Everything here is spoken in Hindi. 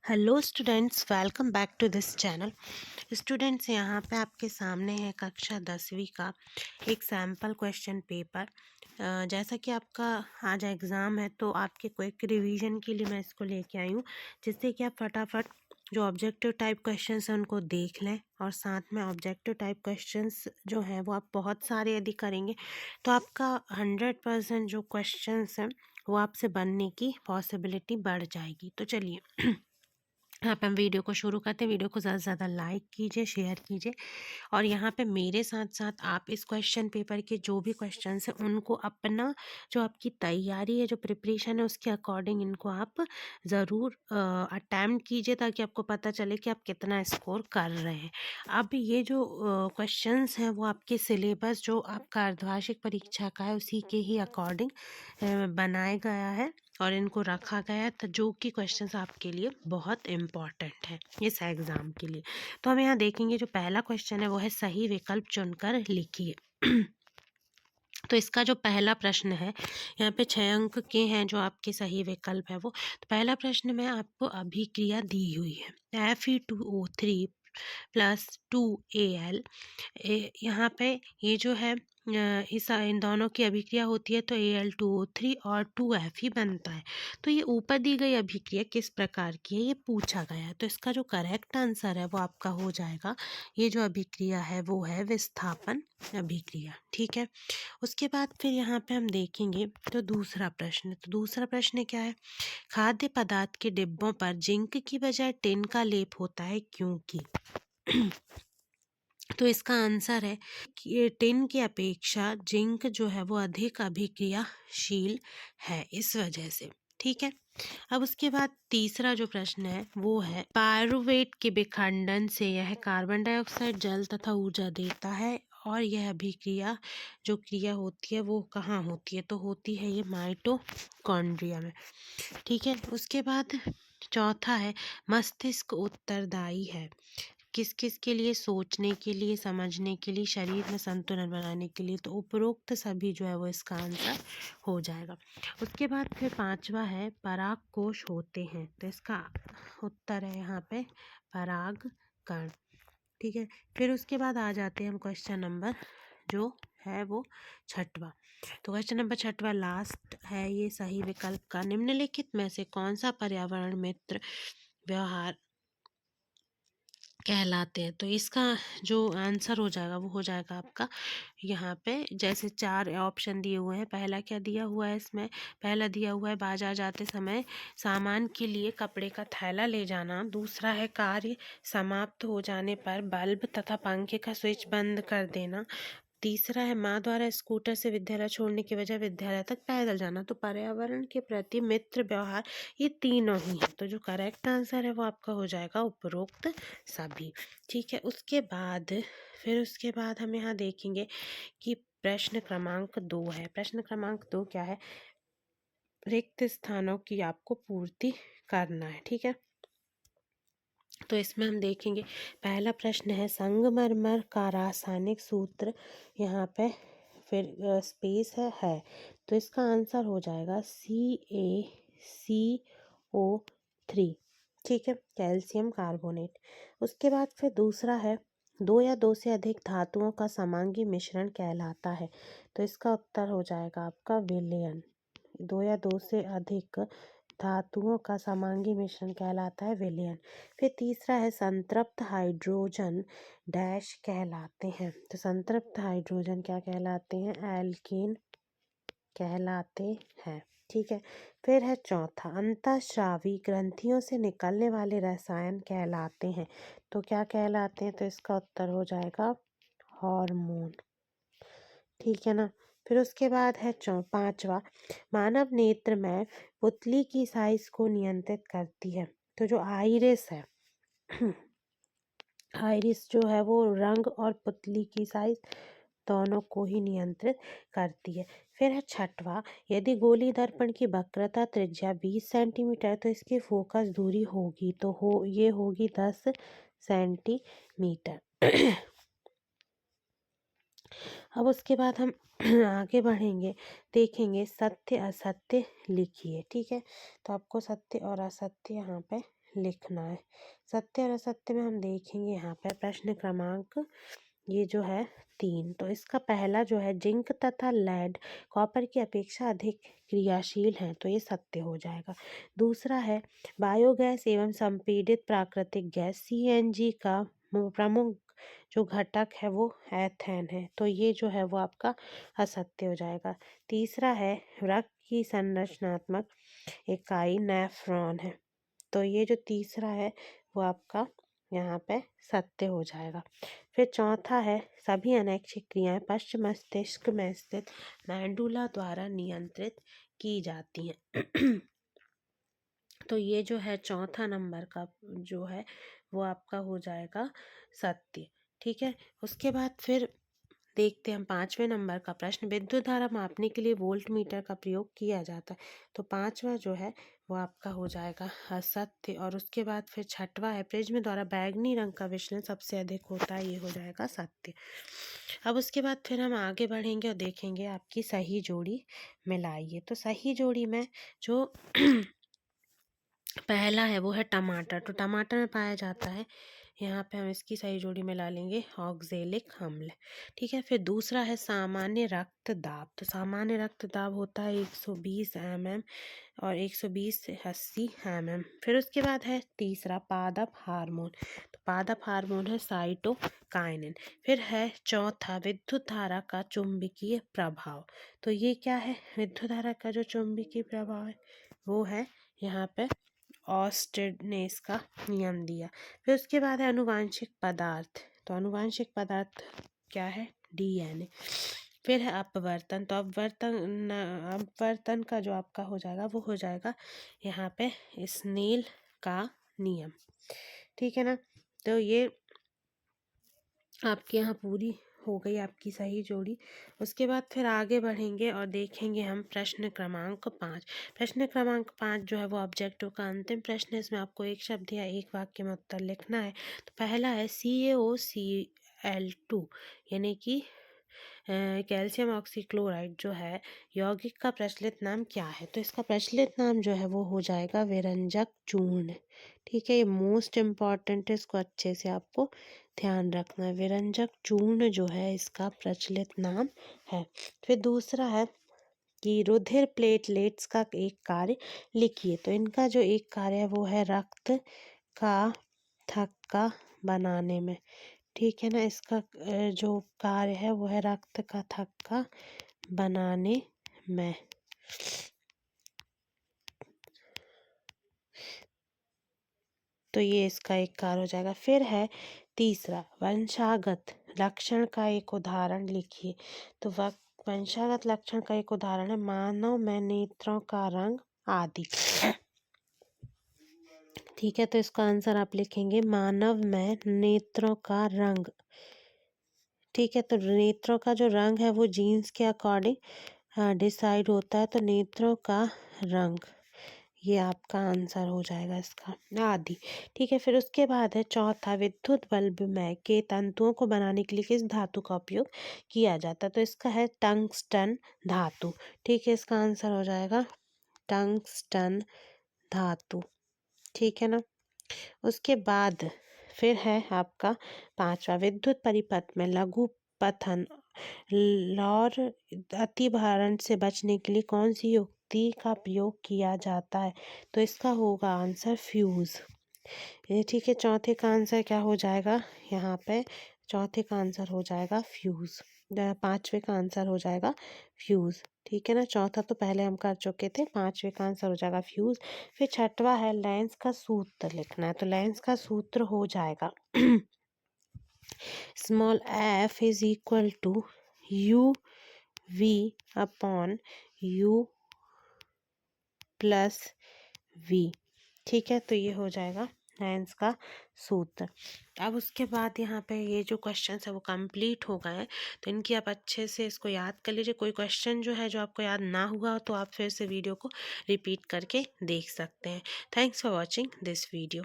Hello students, welcome back to this channel. Students, यहाँ पे आपके सामने है कक्षा 10वीं का एक सैम्पल क्वेश्चन पेपर। जैसा कि आपका आज एग्ज़ाम है तो आपके क्विक रिवीजन के लिए मैं इसको लेके आई हूँ, जिससे कि आप फटाफट जो ऑब्जेक्टिव टाइप क्वेश्चंस हैं उनको देख लें। और साथ में ऑब्जेक्टिव टाइप क्वेश्चंस जो हैं वो आप बहुत सारे यदि करेंगे तो आपका 100% जो क्वेश्चंस हैं वो आपसे बनने की पॉसिबिलिटी बढ़ जाएगी। तो चलिए यहाँ पे हम वीडियो को शुरू करते हैं। वीडियो को ज़्यादा से ज़्यादा लाइक कीजिए, शेयर कीजिए। और यहाँ पे मेरे साथ साथ आप इस क्वेश्चन पेपर के जो भी क्वेश्चंस हैं उनको अपना जो आपकी तैयारी है, जो प्रिपरेशन है, उसके अकॉर्डिंग इनको आप ज़रूर अटैम्प्ट कीजिए, ताकि आपको पता चले कि आप कितना स्कोर कर रहे हैं। अब ये जो क्वेश्चंस हैं वो आपके सिलेबस जो आपका अर्धवार्षिक परीक्षा का है उसी के ही अकॉर्डिंग बनाया गया है और इनको रखा गया है, तो जो कि क्वेश्चंस आपके लिए बहुत इम्पॉर्टेंट है इस एग्ज़ाम के लिए। तो हम यहाँ देखेंगे जो पहला क्वेश्चन है वो है सही विकल्प चुनकर लिखिए। तो इसका जो पहला प्रश्न है, यहाँ पे 6 अंक के हैं जो आपके सही विकल्प है वो। तो पहला प्रश्न में आपको अभिक्रिया दी हुई है Fe2O3 प्लस 2Al। यहाँ पे ये जो है इन दोनों की अभिक्रिया होती है तो Al2O3 और 2F ही बनता है। तो ये ऊपर दी गई अभिक्रिया किस प्रकार की है ये पूछा गया है। तो इसका जो करेक्ट आंसर है वो आपका हो जाएगा, ये जो अभिक्रिया है वो है विस्थापन अभिक्रिया। ठीक है, उसके बाद फिर यहाँ पे हम देखेंगे तो दूसरा प्रश्न। तो दूसरा प्रश्न क्या है, खाद्य पदार्थ के डिब्बों पर जिंक की बजाय टिन का लेप होता है क्योंकि तो इसका आंसर है कि ये टिन की अपेक्षा जिंक जो है वो अधिक अभिक्रियाशील है, इस वजह से। ठीक है, अब उसके बाद तीसरा जो प्रश्न है वो है पायरुवेट के विखंडन से यह कार्बन डाइऑक्साइड, जल तथा ऊर्जा देता है और यह अभिक्रिया जो क्रिया होती है वो कहाँ होती है, तो होती है ये माइटोकॉन्ड्रिया में। ठीक है, उसके बाद चौथा है मस्तिष्क उत्तरदायी है किस किस के लिए, सोचने के लिए, समझने के लिए, शरीर में संतुलन बनाने के लिए। तो उपरोक्त सभी जो है वो इसका आंसर हो जाएगा। उसके बाद फिर पांचवा है पराग कोश होते हैं, तो इसका उत्तर है यहाँ पे पराग कण। ठीक है, फिर उसके बाद आ जाते हैं हम क्वेश्चन नंबर जो है वो छठवा। तो क्वेश्चन नंबर छठवा लास्ट है ये सही विकल्प का, निम्नलिखित में से कौन सा पर्यावरण मित्र व्यवहार कहलाते हैं। तो इसका जो आंसर हो जाएगा वो हो जाएगा आपका यहाँ पे जैसे 4 ऑप्शन दिए हुए हैं। पहला क्या दिया हुआ है इसमें, पहला दिया हुआ है बाजार जाते समय सामान के लिए कपड़े का थैला ले जाना। दूसरा है कार्य समाप्त हो जाने पर बल्ब तथा पंखे का स्विच बंद कर देना। तीसरा है माँ द्वारा स्कूटर से विद्यालय छोड़ने के बजाय विद्यालय तक पैदल जाना। तो पर्यावरण के प्रति मित्र व्यवहार ये तीनों ही है। तो जो करेक्ट आंसर है वो आपका हो जाएगा उपरोक्त सभी। ठीक है, उसके बाद हम यहाँ देखेंगे कि प्रश्न क्रमांक 2 है। प्रश्न क्रमांक 2 क्या है, रिक्त स्थानों की आपको पूर्ति करना है। ठीक है, तो इसमें हम देखेंगे पहला प्रश्न है संगमरमर का रासायनिक सूत्र, यहाँ पे फिर स्पेस है। तो इसका आंसर हो जाएगा CaCO3। ठीक है, कैल्शियम कार्बोनेट। उसके बाद फिर दूसरा है 2 या 2 से अधिक धातुओं का समांगी मिश्रण कहलाता है। तो इसका उत्तर हो जाएगा आपका विलयन। 2 या 2 से अधिक धातुओं का समांगी मिश्रण कहलाता है विलयन। फिर तीसरा है संतृप्त हाइड्रोजन डैश कहलाते हैं। तो संतृप्त हाइड्रोजन क्या कहलाते हैं, एल्केन कहलाते हैं। ठीक है, फिर है चौथा अंतःस्रावी ग्रंथियों से निकलने वाले रसायन कहलाते हैं। तो क्या कहलाते हैं, तो इसका उत्तर हो जाएगा हार्मोन। ठीक है ना, फिर उसके बाद है पांचवा मानव नेत्र में पुतली की साइज को नियंत्रित करती है। तो जो आइरिस है आइरिस जो है वो रंग और पुतली की साइज दोनों को ही नियंत्रित करती है। फिर है छठवा यदि गोली दर्पण की वक्रता त्रिज्या 20 सेंटीमीटर तो इसकी फोकस दूरी होगी, तो ये होगी 10 सेंटीमीटर। अब उसके बाद हम आगे बढ़ेंगे, देखेंगे सत्य असत्य लिखिए। ठीक है, तो आपको सत्य और असत्य यहाँ पे लिखना है। सत्य और असत्य में हम देखेंगे यहाँ पर प्रश्न क्रमांक ये जो है 3। तो इसका पहला जो है जिंक तथा लेड कॉपर की अपेक्षा अधिक क्रियाशील हैं, तो ये सत्य हो जाएगा। दूसरा है बायोगैस एवं संपीड़ित प्राकृतिक गैस सीएनजी का प्रमुख जो घटक है वो एथेन है, तो ये जो है वो आपका असत्य हो जाएगा। तीसरा है रक्त की संरचनात्मक इकाई नेफ्रॉन है, तो ये जो तीसरा है वो आपका यहाँ पे सत्य हो जाएगा। फिर चौथा है सभी अनैच्छिक क्रियाएं पश्च मस्तिष्क में स्थित मेंडुला द्वारा नियंत्रित की जाती हैं। तो ये जो है चौथा नंबर का जो है वो आपका हो जाएगा सत्य। ठीक है, उसके बाद फिर देखते हैं हम 5वें नंबर का प्रश्न। विद्युत धारा मापने के लिए वोल्ट मीटर का प्रयोग किया जाता है, तो 5वां जो है वो आपका हो जाएगा असत्य। और उसके बाद फिर 6वां है प्रिज्म द्वारा बैगनी रंग का विचलन सबसे अधिक होता है, ये हो जाएगा सत्य। अब उसके बाद फिर हम आगे बढ़ेंगे और देखेंगे आपकी सही जोड़ी मिलाइए। तो सही जोड़ी में जो पहला है वो है टमाटर, तो टमाटर में पाया जाता है, यहाँ पे हम इसकी सही जोड़ी में ला लेंगे ऑक्जेलिक अम्ल। ठीक है, फिर दूसरा है सामान्य रक्तदाब, तो सामान्य रक्तदाब होता है 120 mm और 120 से 80 mm। फिर उसके बाद है तीसरा पादप हार्मोन, तो पादप हार्मोन है साइटोकाइनिन। फिर है चौथा विद्युत धारा का चुंबकीय प्रभाव, तो ये क्या है विद्युत धारा का जो चुंबकीय प्रभाव है वो है यहाँ पे ऑस्टेडनेस का नियम दिया। फिर उसके बाद है अनुवांशिक पदार्थ, तो अनुवांशिक पदार्थ क्या है डीएनए। फिर है अपवर्तन, तो अपवर्तन का जो आपका हो जाएगा वो हो जाएगा यहाँ पे स्नेल का नियम। ठीक है ना, तो ये आपके यहाँ पूरी हो गई आपकी सही जोड़ी। उसके बाद फिर आगे बढ़ेंगे और देखेंगे हम प्रश्न क्रमांक 5। प्रश्न क्रमांक 5 जो है वो ऑब्जेक्टिव का अंतिम प्रश्न है। इसमें आपको एक शब्द या एक वाक्य में उत्तर लिखना है। तो पहला है CaOCl2 यानी कि कैल्शियम ऑक्सीक्लोराइड जो है यौगिक का प्रचलित नाम क्या है, तो इसका प्रचलित नाम जो है वो हो जाएगा विरंजक चूर्ण। ठीक है, ये मोस्ट इम्पॉर्टेंट है, इसको अच्छे से आपको ध्यान रखना है। विरंजक चूर्ण जो है इसका प्रचलित नाम है। फिर दूसरा है कि रुधिर प्लेटलेट्स का एक कार्य लिखिए, तो इनका जो एक कार्य है वो है रक्त का थक्का बनाने में। ठीक है ना, इसका जो कार्य है वो है रक्त का थक्का बनाने में। तो ये इसका एक कार्य हो जाएगा। फिर है तीसरा वंशागत लक्षण का एक उदाहरण लिखिए, तो वंशागत लक्षण का एक उदाहरण है मानव में नेत्रों का रंग आदि। ठीक है, तो इसका आंसर आप लिखेंगे मानव में नेत्रों का रंग। ठीक है, तो नेत्रों का जो रंग है वो जीन्स के अकॉर्डिंग डिसाइड होता है, तो नेत्रों का रंग ये आपका आंसर हो जाएगा इसका आदि। ठीक है, फिर उसके बाद है चौथा विद्युत बल्ब में के तंतुओं को बनाने के लिए किस धातु का उपयोग किया जाता है, तो इसका है टंगस्टन धातु। ठीक है, इसका आंसर हो जाएगा टंगस्टन धातु। ठीक है ना, उसके बाद फिर है आपका 5वां विद्युत परिपथ में लघु पथन और अतिभारण से बचने के लिए कौन सी युक्ति का प्रयोग किया जाता है, तो इसका होगा आंसर फ्यूज। ये ठीक है, चौथे का आंसर क्या हो जाएगा यहाँ पे, चौथे का आंसर हो जाएगा फ्यूज। 5वें का आंसर हो जाएगा फ्यूज। ठीक है ना, चौथा तो पहले हम कर चुके थे, 5वें का आंसर हो जाएगा फ्यूज। फिर 6वां है लेंस का सूत्र लिखना है, तो लेंस का सूत्र हो जाएगा small f is equal to u v upon u plus v. ठीक है, तो ये हो जाएगा लेंस का सूत्र। अब उसके बाद यहाँ पे ये जो क्वेश्चन है वो कंप्लीट हो गए हैं, तो इनकी आप अच्छे से इसको याद कर लीजिए। कोई क्वेश्चन जो है जो आपको याद ना हुआ तो आप फिर से वीडियो को रिपीट करके देख सकते हैं। Thanks for watching this video.